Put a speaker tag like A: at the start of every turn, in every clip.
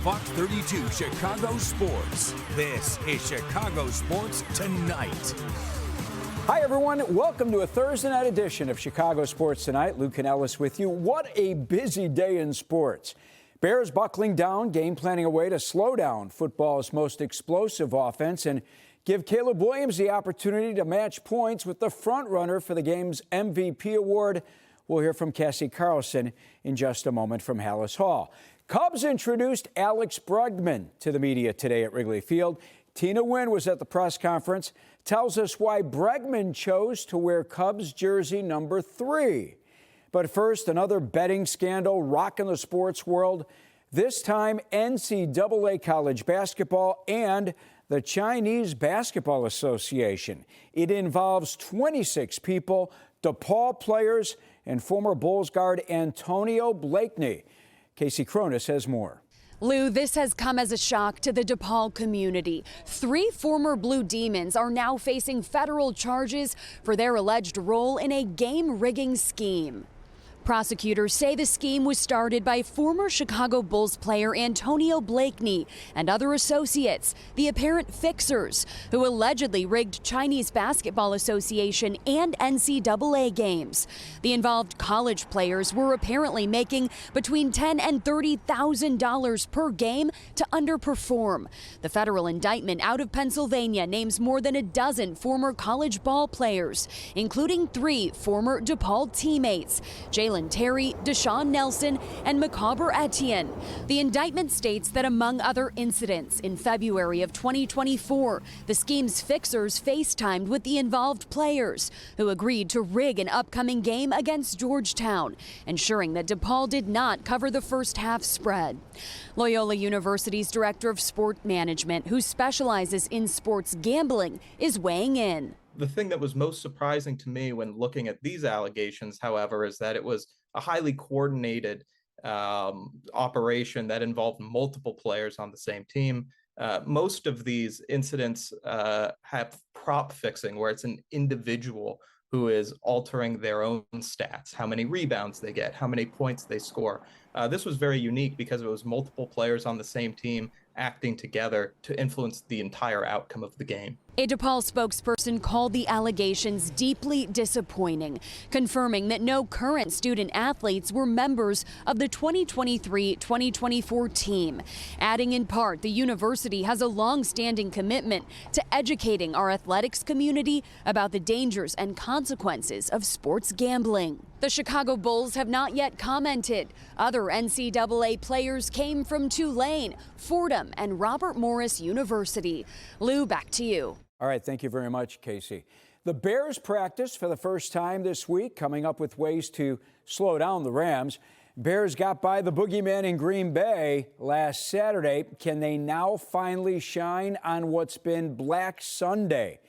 A: Fox 32 Chicago Sports. This is Chicago Sports Tonight.
B: Hi, everyone. Welcome to a Thursday night edition of Chicago Sports Tonight. Luke and Ellis with you. What a busy day in sports. Bears buckling down, game planning a way to slow down football's most explosive offense and give Caleb Williams the opportunity to match points with the front runner for the game's MVP award. We'll hear from Cassie Carlson in just a moment from Hallis Hall. Cubs introduced Alex Bregman to the media today at Wrigley Field. Tina Nguyen was at the press conference, tells us why Bregman chose to wear Cubs jersey number 3. But first, another betting scandal rocking the sports world. This time, NCAA college basketball and the Chinese Basketball Association. It involves 26 people, DePaul players, and former Bulls guard Antonio Blakeney. Casey Cronus has more.
C: Lou, this has come as a shock to the DePaul community. 3 former Blue Demons are now facing federal charges for their alleged role in a game-rigging scheme. Prosecutors say the scheme was started by former Chicago Bulls player Antonio Blakeney and other associates, the apparent fixers, who allegedly rigged Chinese Basketball Association and NCAA games. The involved college players were apparently making between $10,000 and $30,000 per game to underperform. The federal indictment out of Pennsylvania names more than a dozen former college ball players, including 3 former DePaul teammates, Jalen Terry, Deshaun Nelson, and Macabre Etienne. The indictment states that among other incidents, in February of 2024, the scheme's fixers FaceTimed with the involved players, who agreed to rig an upcoming game against Georgetown, ensuring that DePaul did not cover the first half spread. Loyola University's director of sport management, who specializes in sports gambling, is weighing in.
D: The thing that was most surprising to me when looking at these allegations, however, is that it was a highly coordinated operation that involved multiple players on the same team. Most of these incidents have prop fixing, where it's an individual who is altering their own stats, how many rebounds they get, how many points they score. This was very unique because it was multiple players on the same team acting together to influence the entire outcome of the game.
C: A DePaul spokesperson called the allegations deeply disappointing, confirming that no current student athletes were members of the 2023-2024 team, adding in part the university has a long-standing commitment to educating our athletics community about the dangers and consequences of sports gambling. The Chicago Bulls have not yet commented. Other NCAA players came from Tulane, Fordham, and Robert Morris University. Lou, back to you.
B: All right, thank you very much, Casey. The Bears practiced for the first time this week, coming up with ways to slow down the Rams. Bears got by the boogeyman in Green Bay last Saturday. Can they now finally shine on what's been Black Sunday?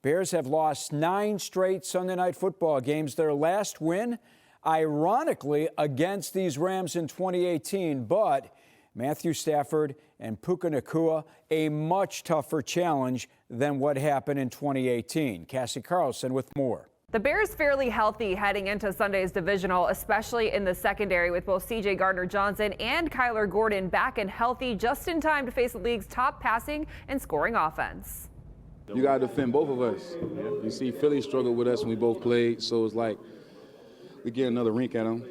B: Bears have lost 9 straight Sunday night football games. Their last win, ironically, against these Rams in 2018, but Matthew Stafford and Puka Nacua, a much tougher challenge than what happened in 2018. Cassie Carlson with more.
E: The Bears fairly healthy heading into Sunday's divisional, especially in the secondary, with both C.J. Gardner-Johnson and Kyler Gordon back and healthy just in time to face the league's top passing and scoring offense.
F: You got to defend both of us. You see Philly struggled with us when we both played, so it's like we get another rink at them.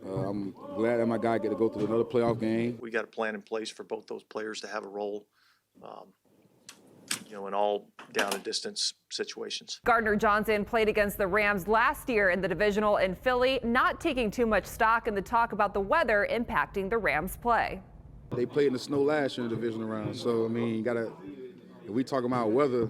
F: I'm glad that my guy get to go through another playoff game.
G: We got a plan in place for both those players to have a role, in all down and distance situations.
E: Gardner-Johnson played against the Rams last year in the divisional in Philly, not taking too much stock in the talk about the weather impacting the Rams' play.
F: They played in the snow last year in the divisional round, so, I mean, you got to, if we talking about weather,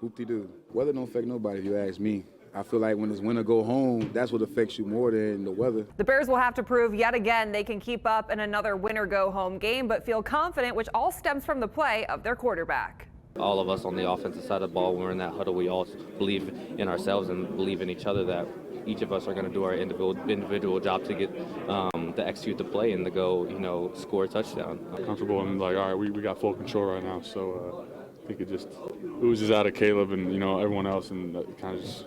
F: whoop-de-doo. Weather don't affect nobody, if you ask me. I feel like when it's winter go home, that's what affects you more than the weather.
E: The Bears will have to prove yet again they can keep up in another winter go home game, but feel confident, which all stems from the play of their quarterback.
H: All of us on the offensive side of the ball, when we're in that huddle, we all believe in ourselves and believe in each other that each of us are going to do our individual job to get to execute the play and to go, score a touchdown.
I: I'm comfortable and like, all right, we got full control right now, so I think it just oozes out of Caleb and everyone else, and kind of just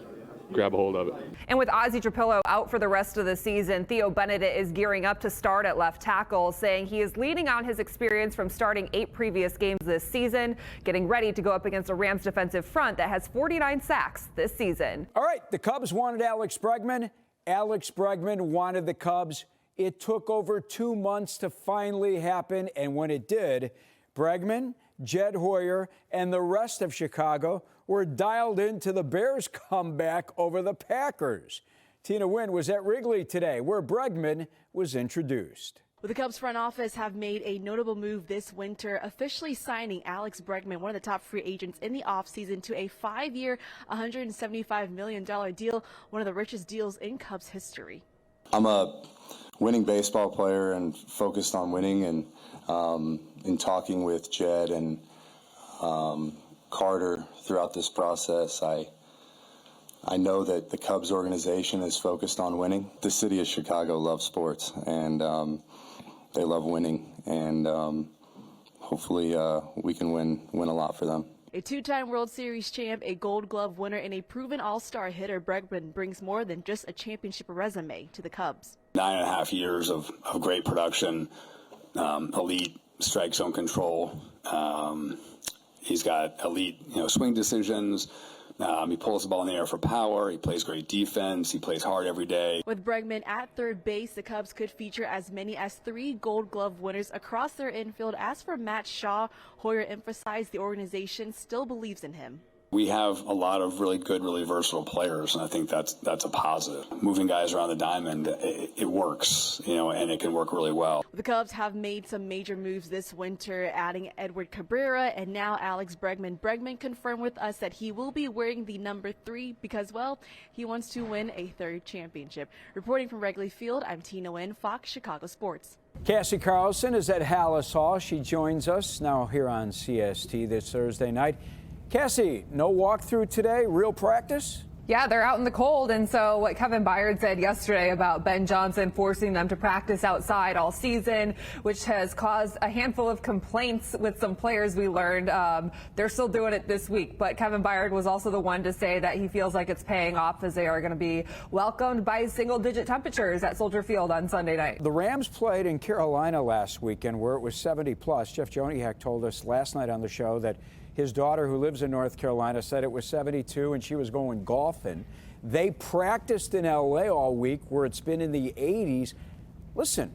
I: grab a hold of it.
E: And with Ozzie Trapillo out for the rest of the season, Theo Benedict is gearing up to start at left tackle, saying he is leaning on his experience from starting 8 previous games this season, getting ready to go up against a Rams defensive front that has 49 sacks this season.
B: All right, the Cubs wanted Alex Bregman. Alex Bregman wanted the Cubs. It took over 2 months to finally happen, and when it did, Bregman, Jed Hoyer, and the rest of Chicago were dialed into the Bears' comeback over the Packers. Tina Nguyen was at Wrigley today, where Bregman was introduced.
J: Well, the Cubs front office have made a notable move this winter, officially signing Alex Bregman, one of the top free agents in the offseason, to a 5-year, $175 million deal, one of the richest deals in Cubs history.
K: I'm a winning baseball player and focused on winning, and in talking with Jed and Carter throughout this process, I know that the Cubs organization is focused on winning. The city of Chicago loves sports, and they love winning, and hopefully we can win a lot for them.
J: A 2-time World Series champ, a Gold Glove winner, and a proven all-star hitter, Bregman brings more than just a championship resume to the Cubs.
L: 9.5 years of great production, elite strike zone control. He's got elite, swing decisions. He pulls the ball in the air for power. He plays great defense. He plays hard every day.
J: With Bregman at third base, the Cubs could feature as many as 3 Gold Glove winners across their infield. As for Matt Shaw, Hoyer emphasized the organization still believes in him.
L: We have a lot of really good, really versatile players, and I think that's a positive. Moving guys around the diamond, it works, and it can work really well.
J: The Cubs have made some major moves this winter, adding Edward Cabrera and now Alex Bregman. Bregman confirmed with us that he will be wearing the number 3 because, well, he wants to win a 3rd championship. Reporting from Wrigley Field, I'm Tina Nguyen, Fox Chicago Sports.
B: Cassie Carlson is at Hallis Hall. She joins us now here on CST this Thursday night. Cassie, no walkthrough today, real practice?
E: Yeah, they're out in the cold, and so what Kevin Byard said yesterday about Ben Johnson forcing them to practice outside all season, which has caused a handful of complaints with some players we learned. They're still doing it this week, but Kevin Byard was also the one to say that he feels like it's paying off as they are going to be welcomed by single-digit temperatures at Soldier Field on Sunday night.
B: The Rams played in Carolina last weekend where it was 70-plus. Jeff Joniak told us last night on the show that his daughter, who lives in North Carolina, said it was 72 and she was going golfing. They practiced in L.A. all week where it's been in the 80s. Listen,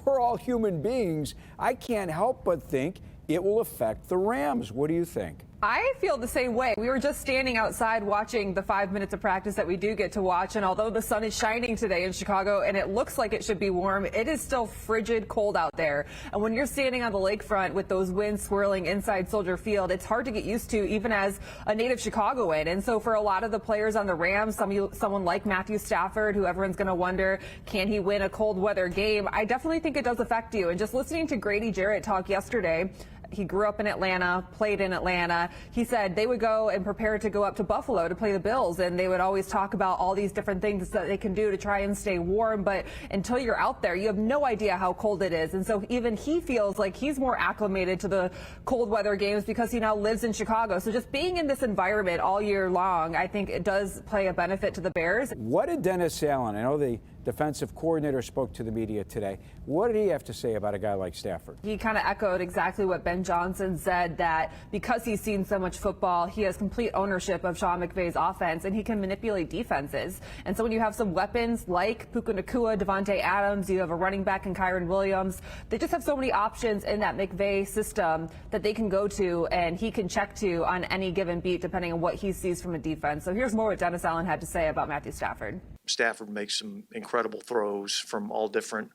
B: we're all human beings. I can't help but think it will affect the Rams. What do you think?
E: I feel the same way. We were just standing outside watching the 5 minutes of practice that we do get to watch, and although the sun is shining today in Chicago and it looks like it should be warm, it is still frigid cold out there. And when you're standing on the lakefront with those winds swirling inside Soldier Field, it's hard to get used to even as a native Chicagoan. And so for a lot of the players on the Rams, someone like Matthew Stafford, who everyone's going to wonder, can he win a cold weather game? I definitely think it does affect you. And just listening to Grady Jarrett talk yesterday, he grew up in Atlanta, played in Atlanta. He said they would go and prepare to go up to Buffalo to play the Bills, and they would always talk about all these different things that they can do to try and stay warm. But until you're out there, you have no idea how cold it is. And so even he feels like he's more acclimated to the cold weather games because he now lives in Chicago. So just being in this environment all year long, I think it does play a benefit to the Bears.
B: What did Dennis Allen, I know the defensive coordinator, spoke to the media today. What did he have to say about a guy like Stafford?
E: He kind of echoed exactly what Ben Johnson said, that because he's seen so much football, he has complete ownership of Sean McVay's offense, and he can manipulate defenses. And so when you have some weapons like Puka Nacua, Devontae Adams, you have a running back in Kyron Williams, they just have so many options in that McVay system that they can go to and he can check to on any given beat depending on what he sees from a defense. So here's more what Dennis Allen had to say about Matthew Stafford.
G: Stafford makes some incredible throws from all different,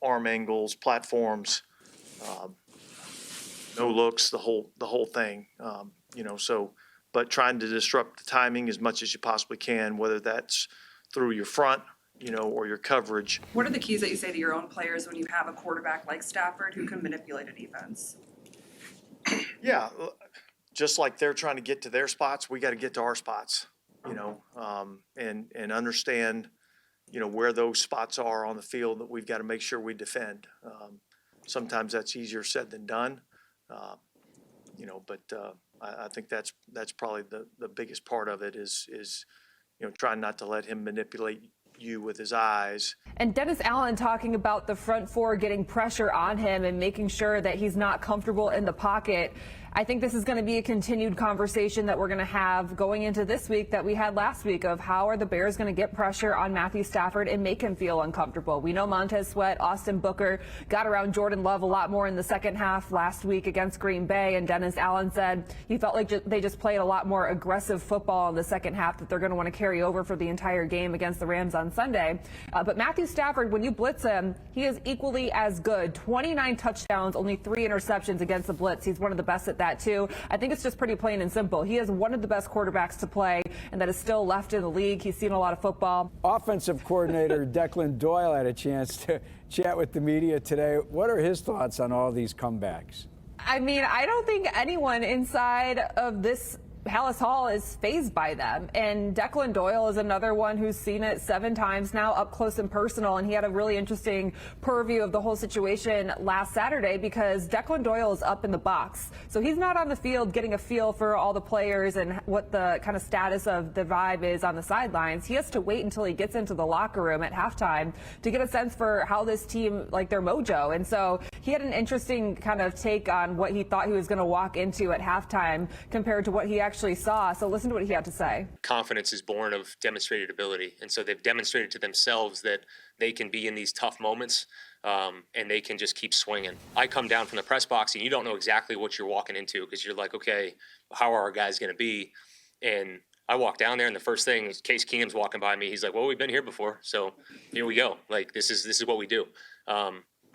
G: arm angles, platforms, no looks, the whole thing, but trying to disrupt the timing as much as you possibly can, whether that's through your front, or your coverage.
M: What are the keys that you say to your own players when you have a quarterback like Stafford who can manipulate a defense?
G: Yeah, just like they're trying to get to their spots, we got to get to our spots. And understand, where those spots are on the field that we've got to make sure we defend. Sometimes that's easier said than done, but I think that's probably the biggest part of it is trying not to let him manipulate you with his eyes.
E: And Dennis Allen talking about the front four getting pressure on him and making sure that he's not comfortable in the pocket. I think this is going to be a continued conversation that we're going to have going into this week that we had last week of how are the Bears going to get pressure on Matthew Stafford and make him feel uncomfortable. We know Montez Sweat, Austin Booker got around Jordan Love a lot more in the second half last week against Green Bay, and Dennis Allen said he felt like they just played a lot more aggressive football in the second half that they're going to want to carry over for the entire game against the Rams on Sunday. But Matthew Stafford, when you blitz him, he is equally as good. 29 touchdowns, only 3 interceptions against the blitz. He's one of the best at that too. I think it's just pretty plain and simple. He is one of the best quarterbacks to play and that is still left in the league. He's seen a lot of football.
B: Offensive coordinator Declan Doyle had a chance to chat with the media today. What are his thoughts on all these comebacks?
E: I mean, I don't think anyone inside of this Hallis Hall is fazed by them. And Declan Doyle is another one who's seen it 7 times now up close and personal. And he had a really interesting purview of the whole situation last Saturday because Declan Doyle is up in the box. So he's not on the field getting a feel for all the players and what the kind of status of the vibe is on the sidelines. He has to wait until he gets into the locker room at halftime to get a sense for how this team, like their mojo. And so he had an interesting kind of take on what he thought he was going to walk into at halftime compared to what he actually saw. So listen to what he had to say.
N: Confidence is born of demonstrated ability. And so they've demonstrated to themselves that they can be in these tough moments and they can just keep swinging. I come down from the press box and you don't know exactly what you're walking into because you're like, okay, how are our guys going to be? And I walk down there and the first thing is Case Keenum's walking by me. He's like, well, we've been here before. So here we go. Like, this is what we do.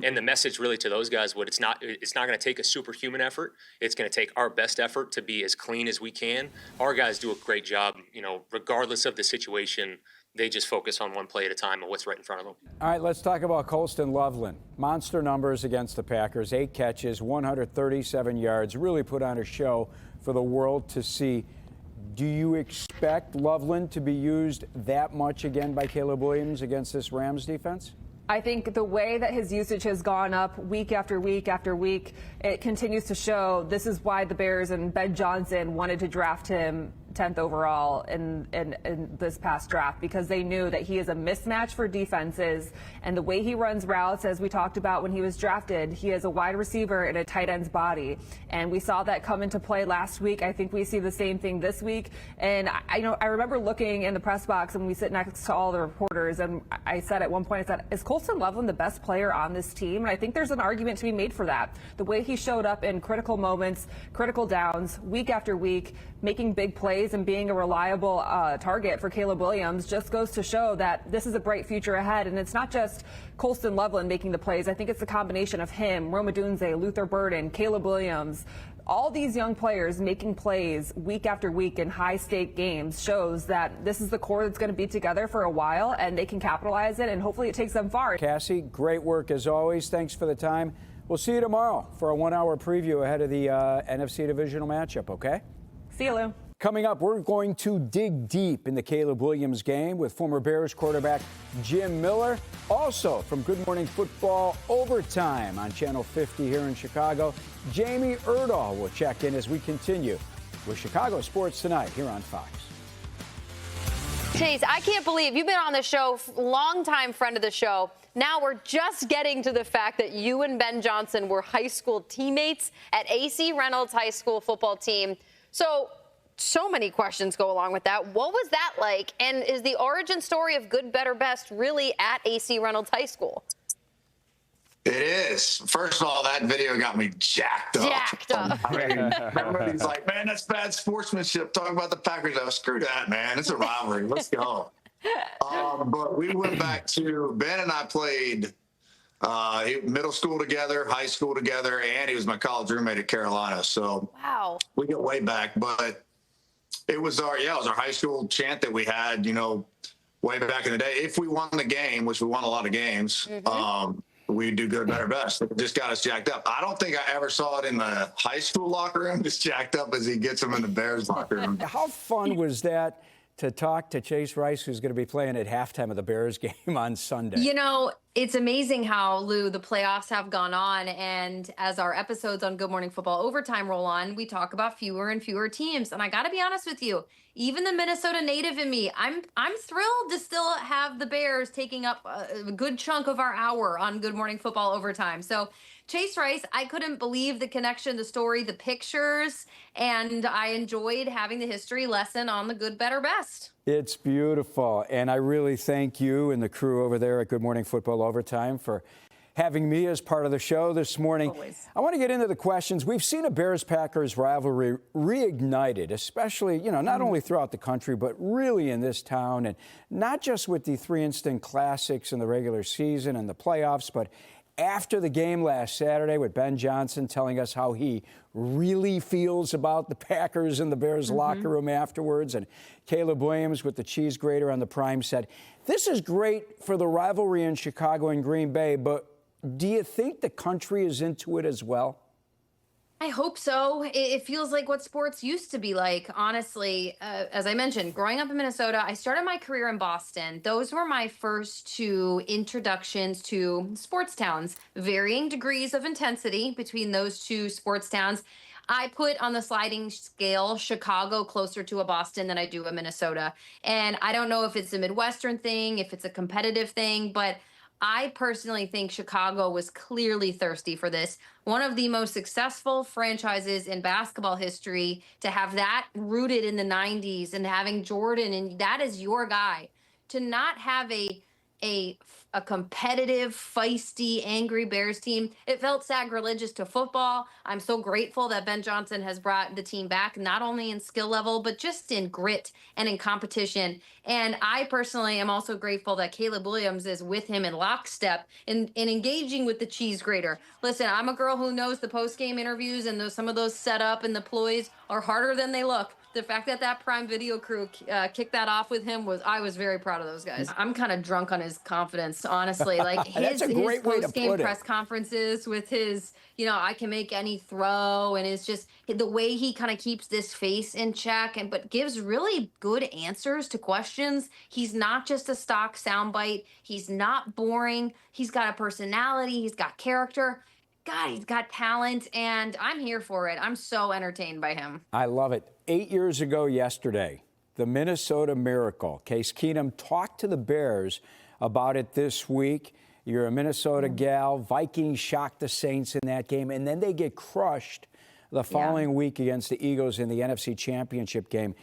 N: And the message really to those guys, it's not going to take a superhuman effort. It's going to take our best effort to be as clean as we can. Our guys do a great job, regardless of the situation. They just focus on one play at a time and what's right in front of them.
B: All right, let's talk about Colston Loveland. Monster numbers against the Packers, 8 catches, 137 yards, really put on a show for the world to see. Do you expect Loveland to be used that much again by Caleb Williams against this Rams defense?
E: I think the way that his usage has gone up week after week after week, it continues to show this is why the Bears and Ben Johnson wanted to draft him 10th overall in this past draft, because they knew that he is a mismatch for defenses, and the way he runs routes, as we talked about when he was drafted, he is a wide receiver in a tight end's body, and we saw that come into play last week. I think we see the same thing this week, and I remember looking in the press box and we sit next to all the reporters, and I said at one point, I said, is Colston Loveland the best player on this team? And I think there's an argument to be made for that. The way he showed up in critical moments, critical downs, week after week, making big plays and being a reliable target for Caleb Williams just goes to show that this is a bright future ahead. And it's not just Colston Loveland making the plays. I think it's a combination of him, Rome Odunze, Luther Burden, Caleb Williams. All these young players making plays week after week in high-stake games shows that this is the core that's going to be together for a while, and they can capitalize it, and hopefully it takes them far.
B: Cassie, great work as always. Thanks for the time. We'll see you tomorrow for a 1-hour preview ahead of the NFC divisional matchup, okay?
E: See you, Lou.
B: Coming up, we're going to dig deep in the Caleb Williams game with former Bears quarterback Jim Miller. Also, from Good Morning Football Overtime on Channel 50 here in Chicago, Jamie Erdahl will check in as we continue with Chicago Sports Tonight here on Fox.
O: Chase, I can't believe you've been on the show, longtime friend of the show. Now we're just getting to the fact that you and Ben Johnson were high school teammates at AC Reynolds High School football team. So many questions go along with that. What was that like? And is the origin story of Good, Better, Best really at AC Reynolds High School?
P: It is. First of all, that video got me jacked up. I mean, everybody's like, man, that's bad sportsmanship. Talking about the Packers. Oh, screw that, man. It's a rivalry. Let's go. But we went back to, Ben and I played middle school together, high school together, and he was my college roommate at Carolina. So
O: wow,
P: we get way back. But it was our high school chant that we had, way back in the day. If we won the game, which we won a lot of games, we do Good, Better, Best. It just got us jacked up. I don't think I ever saw it in the high school locker room, as jacked up as he gets them in the Bears locker room.
B: How fun was that to talk to Chase Rice, who's going to be playing at halftime of the Bears game on Sunday?
O: It's amazing how, Lou, the playoffs have gone on, and as our episodes on Good Morning Football Overtime roll on, we talk about fewer and fewer teams. And I got to be honest with you, even the Minnesota native in me, I'm thrilled to still have the Bears taking up a good chunk of our hour on Good Morning Football Overtime. So Chase Rice, I couldn't believe the connection, the story, the pictures, and I enjoyed having the history lesson on the good, better, best.
B: It's beautiful, and I really thank you and the crew over there at Good Morning Football Overtime for having me as part of the show this morning.
O: Always.
B: I want to get into the questions. We've seen a Bears-Packers rivalry reignited, especially, not only throughout the country, but really in this town, and not just with the 3 instant classics in the regular season and the playoffs, but after the game last Saturday with Ben Johnson telling us how he really feels about the Packers and the Bears locker room afterwards, and Caleb Williams with the cheese grater on the prime said, this is great for the rivalry in Chicago and Green Bay, but do you think the country is into it as well?
O: I hope so. It feels like what sports used to be like, honestly. As I mentioned, growing up in Minnesota, I started my career in Boston. Those were my first 2 introductions to sports towns, varying degrees of intensity between those 2 sports towns. I put on the sliding scale Chicago closer to a Boston than I do a Minnesota. And I don't know if it's a Midwestern thing, if it's a competitive thing, but I personally think Chicago was clearly thirsty for this. One of the most successful franchises in basketball history, to have that rooted in the 90s and having Jordan, and that is your guy. To not have a competitive, feisty, angry Bears team, it felt sacrilegious to football. I'm so grateful that Ben Johnson has brought the team back, not only in skill level, but just in grit and in competition. And I personally am also grateful that Caleb Williams is with him in lockstep in engaging with the cheese grater. Listen, I'm a girl who knows the post-game interviews and some of those setup and the ploys are harder than they look. The fact that Prime Video crew kicked that off with him I was very proud of those guys. I'm kind of drunk on his confidence, honestly. Like his post-game press conferences with his, I can make any throw, and it's just the way he kind of keeps this face in check, but gives really good answers to questions. He's not just a stock soundbite. He's not boring. He's got a personality. He's got character. God, he's got talent, and I'm here for it. I'm so entertained by him.
B: I love it. 8 years ago yesterday, the Minnesota Miracle, Case Keenum, talked to the Bears about it this week. You're a Minnesota gal. Vikings shocked the Saints in that game, and then they get crushed the following week against the Eagles in the NFC Championship game.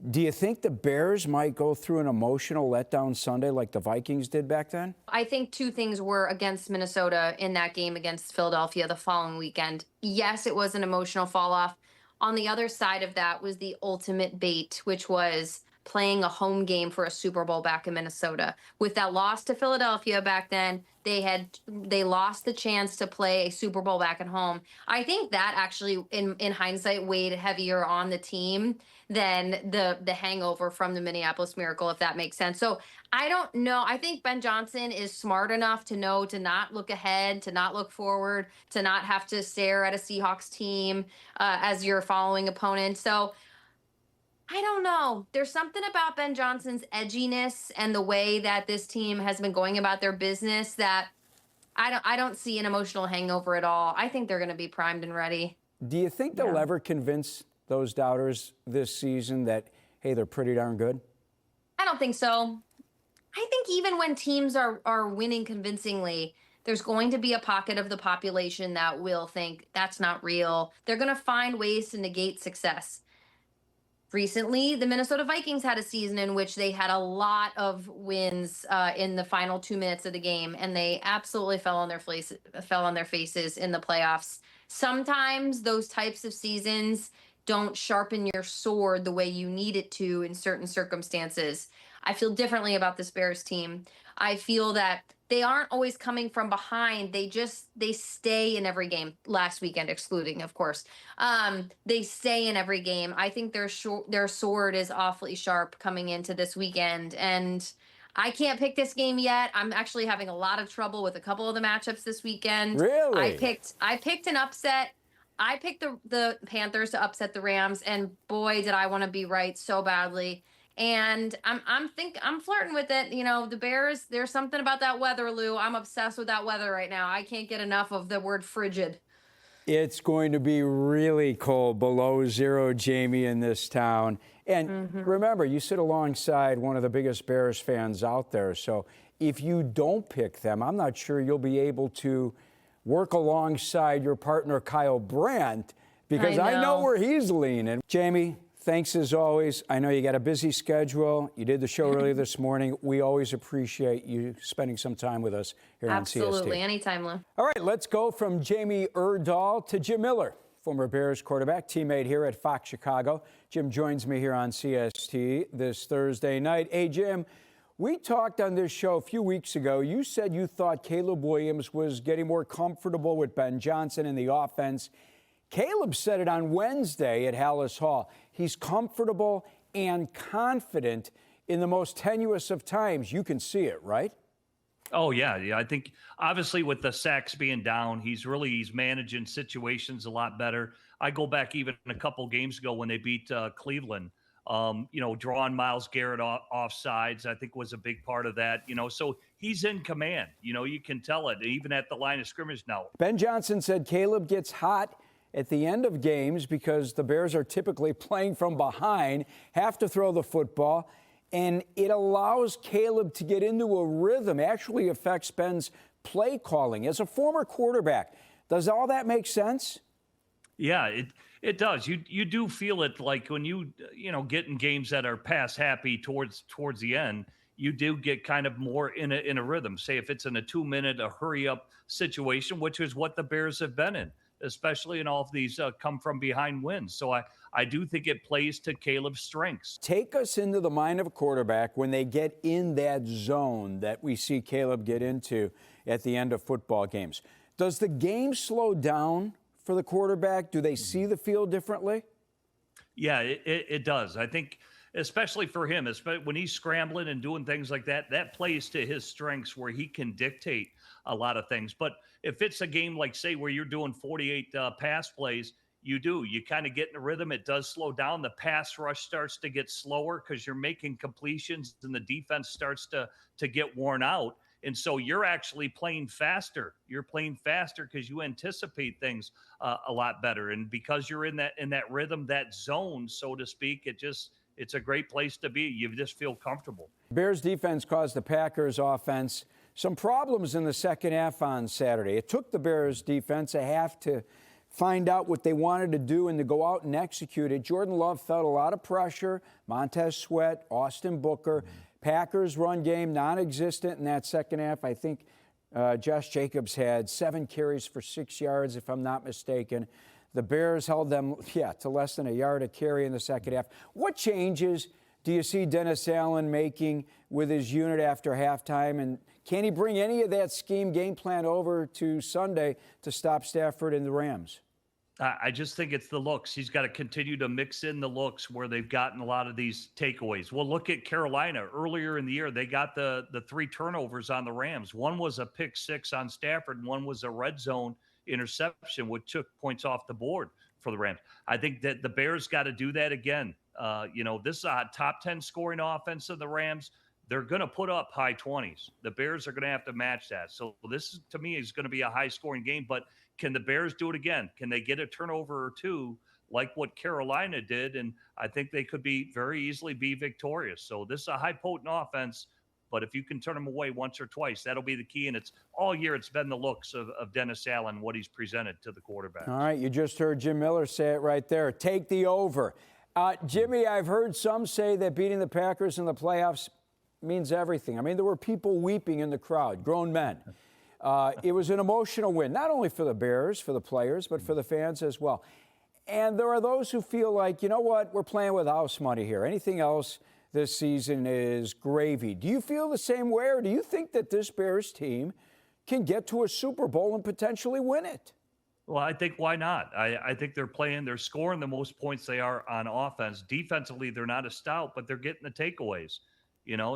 B: Do you think the Bears might go through an emotional letdown Sunday like the Vikings did back then?
O: I think 2 things were against Minnesota in that game against Philadelphia the following weekend. Yes, it was an emotional fall off. On the other side of that was the ultimate bait, which was playing a home game for a Super Bowl back in Minnesota. With that loss to Philadelphia back then, they lost the chance to play a Super Bowl back at home. I think that actually, in hindsight, weighed heavier on the team than the hangover from the Minneapolis Miracle, if that makes sense. So I don't know. I think Ben Johnson is smart enough to know to not look ahead, to not look forward, to not have to stare at a Seahawks team as your following opponent. So I don't know. There's something about Ben Johnson's edginess and the way that this team has been going about their business that I don't see an emotional hangover at all. I think they're going to be primed and ready.
B: Do you think they'll ever convince those doubters this season that, hey, they're pretty darn good?
O: I don't think so. I think even when teams are winning convincingly, there's going to be a pocket of the population that will think that's not real. They're going to find ways to negate success. Recently, the Minnesota Vikings had a season in which they had a lot of wins in the final 2 minutes of the game, and they absolutely fell on their faces in the playoffs. Sometimes those types of seasons don't sharpen your sword the way you need it to in certain circumstances. I feel differently about this Bears team. I feel that they aren't always coming from behind. They stay in every game. Last weekend, excluding, of course. They stay in every game. I think their sword is awfully sharp coming into this weekend. And I can't pick this game yet. I'm actually having a lot of trouble with a couple of the matchups this weekend.
B: Really?
O: I picked an upset. I picked the Panthers to upset the Rams, and boy, did I want to be right so badly.
Q: And I'm flirting with it. You know, the Bears, there's something about that weather, Lou. I'm obsessed with that weather right now. I can't get enough of the word frigid.
B: It's going to be really cold, below zero, Jamie, in this town. And remember, you sit alongside one of the biggest Bears fans out there. So if you don't pick them, I'm not sure you'll be able to work alongside your partner, Kyle Brandt, because I know where he's leaning. Jamie, thanks as always. I know you got a busy schedule. You did the show earlier this morning. We always appreciate you spending some time with us here on CST.
Q: Absolutely. Anytime, Lou.
B: All right, let's go from Jamie Erdahl to Jim Miller, former Bears quarterback, teammate here at Fox Chicago. Jim joins me here on CST this Thursday night. Hey, Jim, we talked on this show a few weeks ago. You said you thought Caleb Williams was getting more comfortable with Ben Johnson in the offense. Caleb said it on Wednesday at Hallis Hall. He's comfortable and confident in the most tenuous of times. You can see it, right?
R: Oh, yeah. I think obviously with the sacks being down, he's managing situations a lot better. I go back even a couple games ago when they beat Cleveland. Drawing Myles Garrett off sides, I think was a big part of that. So he's in command. You can tell it even at the line of scrimmage now. Ben Johnson said Caleb gets hot at the end of games because the Bears are typically playing from behind, have to throw the football, and it allows Caleb to get into a rhythm. Actually affects Ben's play calling. As a former quarterback, does all that make sense? Yeah, it does. You do feel it like when you get in games that are pass happy towards the end, you do get kind of more in a rhythm. Say if it's in a 2-minute, a hurry up situation, which is what the Bears have been in, especially in all of these come from behind wins. So I do think it plays to Caleb's strengths. Take us into the mind of a quarterback when they get in that zone that we see Caleb get into at the end of football games. Does the game slow down for the quarterback? Do they see the field differently? Yeah, it does. I think especially for him, when he's scrambling and doing things like that, that plays to his strengths where he can dictate a lot of things. But if it's a game like, say, where you're doing 48 pass plays, you kind of get in a rhythm. It does slow down. The pass rush starts to get slower because you're making completions and the defense starts to get worn out. And so you're actually playing faster. You're playing faster because you anticipate things a lot better. And because you're in that rhythm, that zone, so to speak, it's a great place to be. You just feel comfortable. Bears defense caused the Packers offense some problems in the second half on Saturday. It took the Bears defense a half to find out what they wanted to do and to go out and execute it. Jordan Love felt a lot of pressure. Montez Sweat, Austin Booker. Packers run game non-existent in that second half. I think Josh Jacobs had 7 carries for 6 yards, if I'm not mistaken. The Bears held them, to less than a yard a carry in the second half. What changes do you see Dennis Allen making with his unit after halftime? And can he bring any of that scheme game plan over to Sunday to stop Stafford and the Rams? I just think it's the looks. He's got to continue to mix in the looks where they've gotten a lot of these takeaways. Well, look at Carolina. Earlier in the year, they got the 3 turnovers on the Rams. One was a pick 6 on Stafford, and one was a red zone interception, which took points off the board for the Rams. I think that the Bears got to do that again. This is a top 10 scoring offense of the Rams. They're going to put up high 20s. The Bears are going to have to match that. So this, to me, is going to be a high-scoring game. But can the Bears do it again? Can they get a turnover or two like what Carolina did? And I think they could very easily be victorious. So this is a high-potent offense. But if you can turn them away once or twice, that'll be the key. And it's all year it's been the looks of Dennis Allen, what he's presented to the quarterback. All right, you just heard Jim Miller say it right there. Take the over. Jimmy, I've heard some say that beating the Packers in the playoffs means everything. I mean, there were people weeping in the crowd, grown men. It was an emotional win, not only for the Bears, for the players, but for the fans as well. And there are those who feel like, you know what, we're playing with house money here. Anything else this season is gravy. Do you feel the same way, or do you think that this Bears team can get to a Super Bowl and potentially win it? Well, I think why not? I think they're scoring the most points they are on offense. Defensively, they're not as stout, but they're getting the takeaways.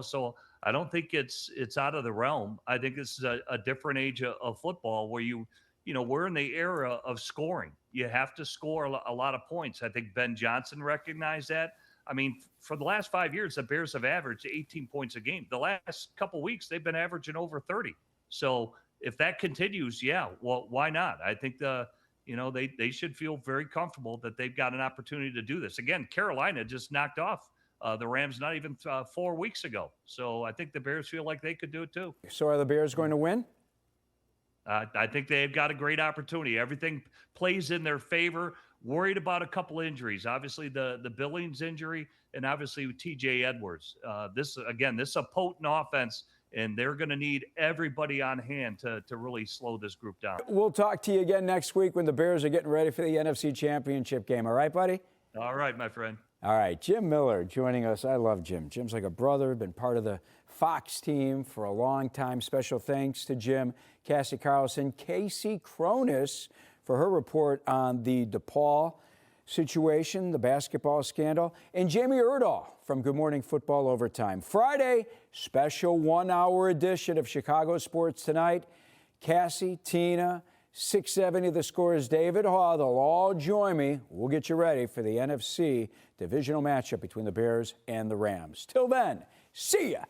R: So I don't think it's out of the realm. I think this is a different age of football where we're in the era of scoring. You have to score a lot of points. I think Ben Johnson recognized that. I mean, for the last 5 years, the Bears have averaged 18 points a game. The last couple weeks, they've been averaging over 30. So if that continues, yeah, well, why not? I think they should feel very comfortable that they've got an opportunity to do this. Again, Carolina just knocked off the Rams not even 4 weeks ago. So I think the Bears feel like they could do it too.
B: So are the Bears going to win?
R: I think they've got a great opportunity. Everything plays in their favor. Worried about a couple injuries. Obviously, the Billings injury, and obviously T.J. Edwards. This is a potent offense, and they're going to need everybody on hand to really slow this group down.
B: We'll talk to you again next week when the Bears are getting ready for the NFC Championship game. All right, buddy?
R: All right, my friend.
B: All right, Jim Miller joining us. I love Jim. Jim's like a brother, been part of the Fox team for a long time. Special thanks to Jim, Cassie Carlson, Casey Cronus for her report on the DePaul situation, the basketball scandal, and Jamie Erdahl from Good Morning Football Overtime. Friday, special 1-hour edition of Chicago Sports Tonight. Cassie, Tina, 670 The Score's David Haw. They'll all join me. We'll get you ready for the NFC divisional matchup between the Bears and the Rams. Till then, see ya.